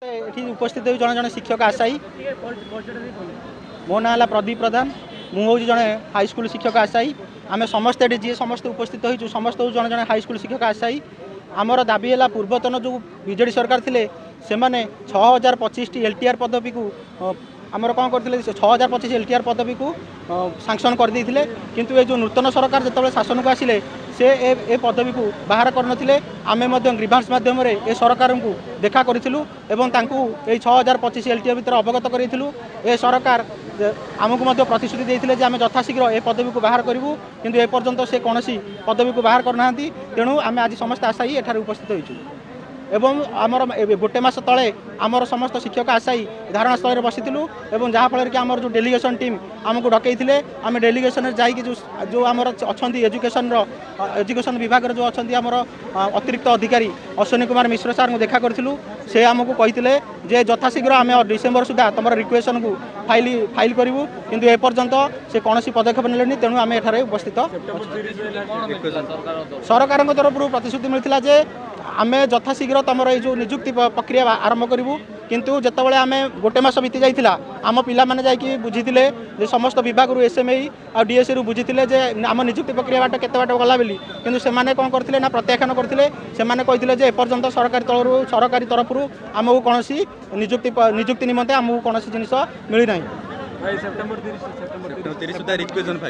एठी उपस्थित हो जड़े जड़े शिक्षक आशायी मो ना है प्रदीप प्रधान मुझे जड़े हाईस्कल शिक्षक आशायी आम समस्ते जी समस्त उपस्थित हो समस्त जड़े जड़े हाईस्कल शिक्षक आशायी आमर दाबी है पूर्वतन जो बीजेडी सरकार थे से 6025 एलटीआर पदवी को आमर कौन करते 6025 एलटीआर पदवी को सांक्शन कर देते किंतु ये जो नूतन सरकार जो शासन को आसिले से ए पदवी को बाहर करनथिले आमे मध्य ग्रीभांस माध्यम ए सरकार को देखा करूँ एवं 6025 एलटीआर भितर अवगत करूँ ए सरकार आमको मध्य प्रतिश्रुति देते जे आम यथाशीघ्र ए पदवी को बाहर करूँ किंतु एपर्यंत से कौन पदवी को बाहर करना तेणु आम आज समस्त आशायी एठार उपस्थित होइछु एवं आमर गोटे मास तले आमर समस्त शिक्षक आशायी धारणा स्थल में बसीलु एवं जहाँफल कि आमर जो डेलीगेशन टीम आमको डकई आम डेलीगेशन जाकि जो आमर अच्छा एजुकेशन विभाग जो अच्छा आमर अतिरिक्त अधिकारी अश्विनी कुमार मिश्र सार को देखा करूँ से आमको कहते जे यथाशीघ्र आम डिसेम्बर सुधा तुम रिक्वेशन को फाइल करूँ किंतु एपर्यंत से कौन पदक्षेप ने तेणु आम एठार उपस्थित सरकार तरफ प्रतिश्रुति मिलता जे आम यथाशीघ्र तुम जो निजुक्ति प्रक्रिया आरंभ करूँ किंतु जितेबाला आम गोटे मास बीती जाइला आम पिला माने जाकि बुझीते समस्त विभाग एसएमई आ डीएससी रु बुझीते जे आम निजुक्ति प्रक्रिया बाट केते बाट गला बेली किंतु से कौन करते ना प्रत्याख्यान करते कहते एपर्यंत सरकारी तरफ आमको कौन निजुक्ति निमंते आमको कौन जिनस मिलना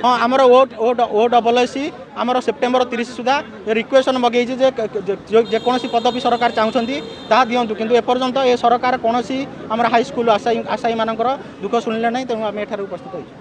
हाँ आमर ओ डबल एससी आमर सेप्टेम्बर 30 सुधा रिक्वेशन मगेई जेकोसी पदवी सरकार चाहते ता दिंतु किंतु एपर्यंत ए सरकार कौन आम हाईस्कल आशायी मानकर दुख शुणिले ना तेणु आम एठार उपस्थित हो।